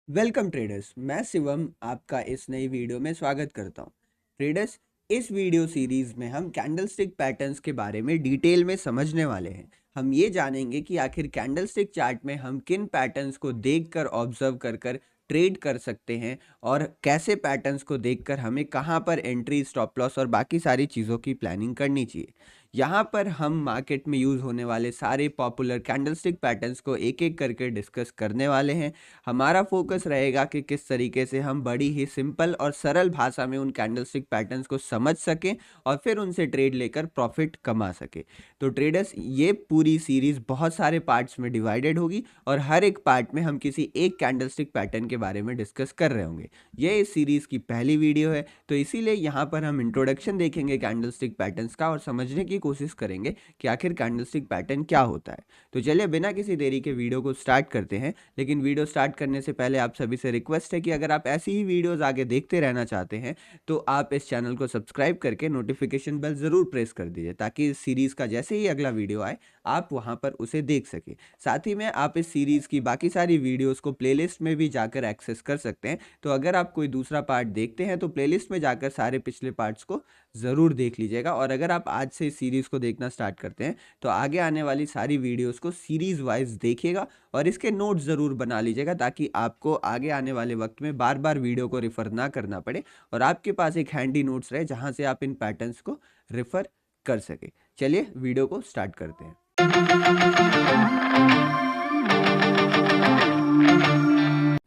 Welcome traders, मैं शिवम आपका इस नई वीडियो में स्वागत करता हूं। ट्रेडर्स, इस वीडियो सीरीज में हम कैंडलस्टिक पैटर्न्स के बारे में डिटेल में समझने वाले हैं। हम ये जानेंगे कि आखिर कैंडलस्टिक चार्ट में हम किन पैटर्न्स को देखकर ऑब्जर्व कर कर ट्रेड कर सकते हैं और कैसे पैटर्न्स को देखकर हमें कहां पर एंट्री, स्टॉप लॉस और बाकी सारी चीज़ों की प्लानिंग करनी चाहिए। यहाँ पर हम मार्केट में यूज़ होने वाले सारे पॉपुलर कैंडलस्टिक पैटर्न्स को एक एक करके डिस्कस करने वाले हैं। हमारा फोकस रहेगा कि किस तरीके से हम बड़ी ही सिंपल और सरल भाषा में उन कैंडलस्टिक पैटर्न्स को समझ सकें और फिर उनसे ट्रेड लेकर प्रॉफिट कमा सकें। तो ट्रेडर्स, ये पूरी सीरीज बहुत सारे पार्ट्स में डिवाइडेड होगी और हर एक पार्ट में हम किसी एक कैंडलस्टिक पैटर्न के बारे में डिस्कस कर रहे होंगे। ये इस सीरीज की पहली वीडियो है, तो इसीलिए यहाँ पर हम इंट्रोडक्शन देखेंगे कैंडलस्टिक पैटर्न्स का और समझने की कोशिश करेंगे कि आखिर कैंडलस्टिक पैटर्न क्या होता है। तो चलिए बिना किसी देरी के वीडियो को स्टार्ट करते हैं। लेकिन वीडियो स्टार्ट करने से पहले आप सभी से रिक्वेस्ट है कि अगर आप ऐसी ही वीडियोस आगे देखते रहना चाहते हैं तो आप इस चैनल को सब्सक्राइब करके नोटिफिकेशन बेल ज़रूर प्रेस कर दीजिए, ताकि इस सीरीज़ का जैसे ही अगला वीडियो आए आप वहां पर उसे देख सकें। साथ ही में आप इस सीरीज़ की बाकी सारी वीडियोस को प्लेलिस्ट में भी जाकर एक्सेस कर सकते हैं। तो अगर आप कोई दूसरा पार्ट देखते हैं तो प्लेलिस्ट में जाकर सारे पिछले पार्ट्स को ज़रूर देख लीजिएगा। और अगर आप आज से इस सीरीज़ को देखना स्टार्ट करते हैं तो आगे आने वाली सारी वीडियोस को सीरीज़ वाइज देखिएगा और इसके नोट्स ज़रूर बना लीजिएगा, ताकि आपको आगे आने वाले वक्त में बार बार वीडियो को रेफर ना करना पड़े और आपके पास एक हैंडी नोट्स रहे जहां से आप इन पैटर्न्स को रेफर कर सके। चलिए वीडियो को स्टार्ट करते हैं।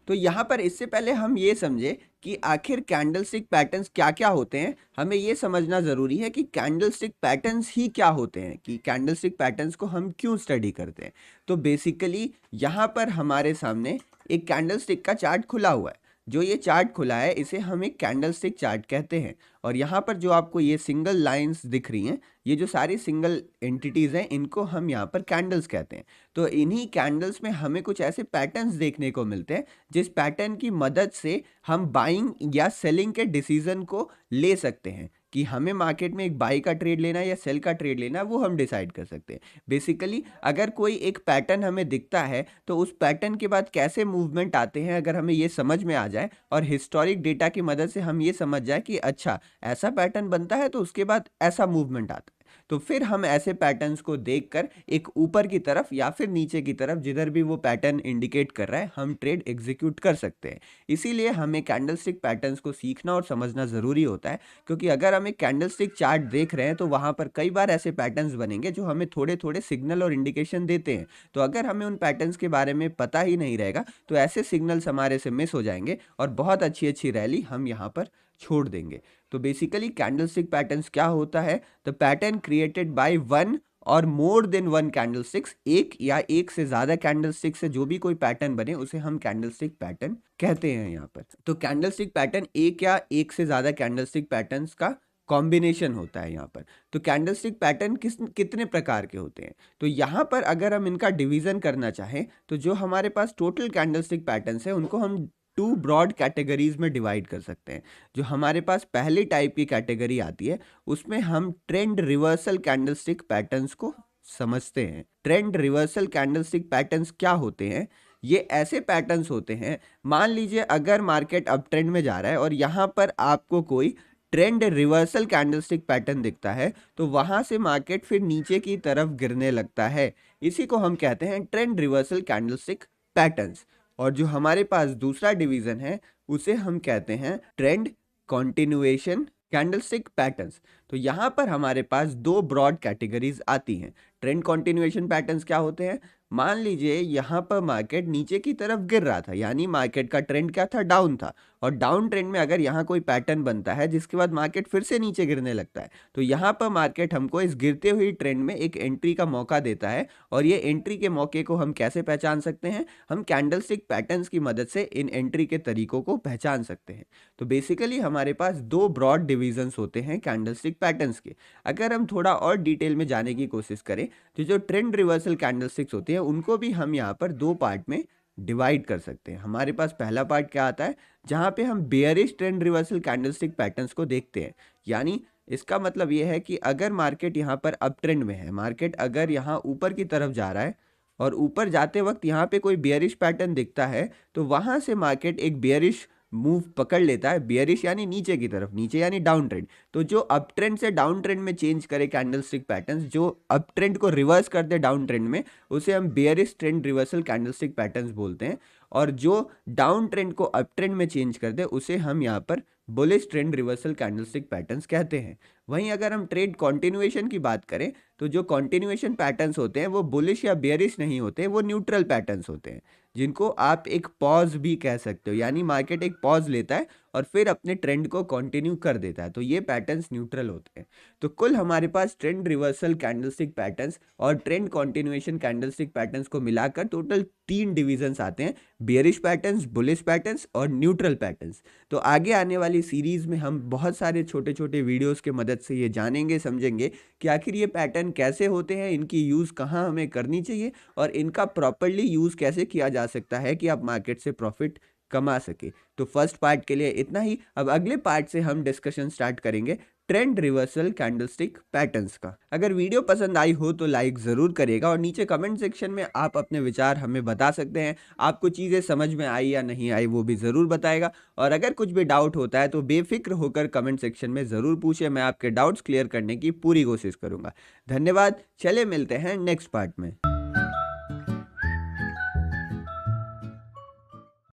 तो यहाँ पर इससे पहले हम ये समझे कि आखिर कैंडलस्टिक पैटर्न्स क्या क्या होते हैं। हमें ये समझना ज़रूरी है कि कैंडलस्टिक पैटर्न्स ही क्या होते हैं, कि कैंडलस्टिक पैटर्न्स को हम क्यों स्टडी करते हैं। तो बेसिकली यहाँ पर हमारे सामने एक कैंडलस्टिक का चार्ट खुला हुआ है। जो ये चार्ट खुला है इसे हम एक कैंडलस्टिक चार्ट कहते हैं। और यहाँ पर जो आपको ये सिंगल लाइंस दिख रही हैं, ये जो सारी सिंगल एंटिटीज़ हैं, इनको हम यहाँ पर कैंडल्स कहते हैं। तो इन्हीं कैंडल्स में हमें कुछ ऐसे पैटर्न्स देखने को मिलते हैं जिस पैटर्न की मदद से हम बाइंग या सेलिंग के डिसीजन को ले सकते हैं, कि हमें मार्केट में एक बाई का ट्रेड लेना है या सेल का ट्रेड लेना है, वो हम डिसाइड कर सकते हैं। बेसिकली अगर कोई एक पैटर्न हमें दिखता है तो उस पैटर्न के बाद कैसे मूवमेंट आते हैं अगर हमें ये समझ में आ जाए और हिस्टोरिक डेटा की मदद से हम ये समझ जाए कि अच्छा ऐसा पैटर्न बनता है तो उसके बाद ऐसा मूवमेंट आता है, तो फिर हम ऐसे पैटर्न्स को देखकर एक ऊपर की तरफ या फिर नीचे की तरफ, जिधर भी वो पैटर्न इंडिकेट कर रहा है, हम ट्रेड एग्जीक्यूट कर सकते हैं। इसीलिए हमें कैंडलस्टिक पैटर्न्स को सीखना और समझना ज़रूरी होता है, क्योंकि अगर हम एक कैंडलस्टिक चार्ट देख रहे हैं तो वहाँ पर कई बार ऐसे पैटर्न्स बनेंगे जो हमें थोड़े थोड़े सिग्नल और इंडिकेशन देते हैं। तो अगर हमें उन पैटर्न्स के बारे में पता ही नहीं रहेगा तो ऐसे सिग्नल्स हमारे से मिस हो जाएंगे और बहुत अच्छी अच्छी रैली हम यहाँ पर छोड़ देंगे। तो बेसिकली कैंडलस्टिक पैटर्न्स क्या होता है? The pattern created by one और मोर देन वन कैंडलस्टिक्स, एक या एक से ज्यादा कैंडलस्टिक से जो भी कोई पैटर्न बने उसे हम कैंडलस्टिक पैटर्न कहते हैं यहाँ पर। तो कैंडलस्टिक पैटर्न एक या एक से ज्यादा कैंडलस्टिक पैटर्न्स का कॉम्बिनेशन होता है यहाँ पर। तो कैंडलस्टिक पैटर्न कितने प्रकार के होते हैं? तो यहाँ पर अगर हम इनका डिवीजन करना चाहें तो जो हमारे पास टोटल कैंडलस्टिक पैटर्न्स है उनको हम टू ब्रॉड कैटेगरीज में डिवाइड कर सकते हैं। जो हमारे पास पहली टाइप की कैटेगरी आती है उसमें हम ट्रेंड रिवर्सल कैंडलस्टिक पैटर्न्स को समझते हैं। ट्रेंड रिवर्सल कैंडलस्टिक पैटर्न्स क्या होते हैं? ये ऐसे पैटर्न्स होते हैं, मान लीजिए अगर मार्केट अप ट्रेंड में जा रहा है और यहाँ पर आपको कोई ट्रेंड रिवर्सल कैंडलस्टिक पैटर्न दिखता है तो वहां से मार्केट फिर नीचे की तरफ गिरने लगता है। इसी को हम कहते हैं ट्रेंड रिवर्सल कैंडलस्टिक पैटर्न्स। और जो हमारे पास दूसरा डिवीजन है उसे हम कहते हैं ट्रेंड कॉन्टिन्यूएशन कैंडलस्टिक पैटर्न्स। तो यहाँ पर हमारे पास दो ब्रॉड कैटेगरीज आती हैं। ट्रेंड कॉन्टिन्यूएशन पैटर्न्स क्या होते हैं? मान लीजिए यहाँ पर मार्केट नीचे की तरफ गिर रहा था, यानी मार्केट का ट्रेंड क्या था? डाउन था। और डाउन ट्रेंड में अगर यहाँ कोई पैटर्न बनता है जिसके बाद मार्केट फिर से नीचे गिरने लगता है, तो यहाँ पर मार्केट हमको इस गिरते हुई ट्रेंड में एक एंट्री का मौका देता है। और ये एंट्री के मौके को हम कैसे पहचान सकते हैं? हम कैंडलस्टिक पैटर्न्स की मदद से इन एंट्री के तरीकों को पहचान सकते हैं। तो बेसिकली हमारे पास दो ब्रॉड डिविजन्स होते हैं कैंडलस्टिक पैटर्न्स के। अगर हम थोड़ा और डिटेल में जाने की कोशिश करें तो जो ट्रेंड रिवर्सल कैंडलस्टिक्स होती हैं उनको भी हम यहाँ पर दो पार्ट में डिवाइड कर सकते हैं। हमारे पास पहला पार्ट क्या आता है, जहाँ पे हम bearish trend reversal candlestick patterns को देखते हैं। यानी इसका मतलब ये है कि अगर मार्केट यहाँ पर अप ट्रेंड में है, मार्केट अगर यहाँ ऊपर की तरफ जा रहा है और ऊपर जाते वक्त यहाँ पे कोई बेयरिश पैटर्न दिखता है तो वहां से मार्केट एक बेयरिश मूव पकड़ लेता है। बेयरिश यानी नीचे की तरफ, नीचे यानी डाउन ट्रेंड। तो जो अप ट्रेंड से डाउन ट्रेंड में चेंज करे कैंडलस्टिक पैटर्न्स, जो अप ट्रेंड को रिवर्स कर दे डाउन ट्रेंड में, उसे हम bearish trend reversal candlestick patterns बोलते हैं। और जो डाउन ट्रेंड को अप ट्रेंड में चेंज कर दे उसे हम यहाँ पर bullish trend reversal candlestick patterns कहते हैं। वहीं अगर हम ट्रेड कॉन्टिन्यूएशन की बात करें तो जो कॉन्टिन्यूएशन पैटर्न्स होते हैं वो बुलिश या बेयरिश नहीं होते, वो न्यूट्रल पैटर्न्स होते हैं, जिनको आप एक पॉज भी कह सकते हो। यानी मार्केट एक पॉज लेता है और फिर अपने ट्रेंड को कंटिन्यू कर देता है, तो ये पैटर्न्स न्यूट्रल होते हैं। तो कुल हमारे पास ट्रेंड रिवर्सल कैंडलस्टिक पैटर्न्स और ट्रेंड कंटिन्यूएशन कैंडलस्टिक पैटर्न्स को मिलाकर टोटल 3 डिविजन्स आते हैं: बेयरिश पैटर्न्स, बुलिश पैटर्न्स और न्यूट्रल पैटर्न्स। तो आगे आने वाली सीरीज में हम बहुत सारे छोटे छोटे वीडियोस के मदद से ये जानेंगे, समझेंगे कि आखिर ये पैटर्न कैसे होते हैं, इनकी यूज़ कहाँ हमें करनी चाहिए और इनका प्रॉपरली यूज़ कैसे किया जा सकता है कि आप मार्केट से प्रॉफिट कमा सके। तो फर्स्ट पार्ट के लिए इतना ही। अब अगले पार्ट से हम डिस्कशन स्टार्ट करेंगे ट्रेंड रिवर्सल कैंडलस्टिक पैटर्न्स का। अगर वीडियो पसंद आई हो तो लाइक ज़रूर करिएगा और नीचे कमेंट सेक्शन में आप अपने विचार हमें बता सकते हैं। आपको चीज़ें समझ में आई या नहीं आई वो भी ज़रूर बताएगा। और अगर कुछ भी डाउट होता है तो बेफिक्र होकर कमेंट सेक्शन में ज़रूर पूछिए, मैं आपके डाउट्स क्लियर करने की पूरी कोशिश करूँगा। धन्यवाद, चले मिलते हैं नेक्स्ट पार्ट में।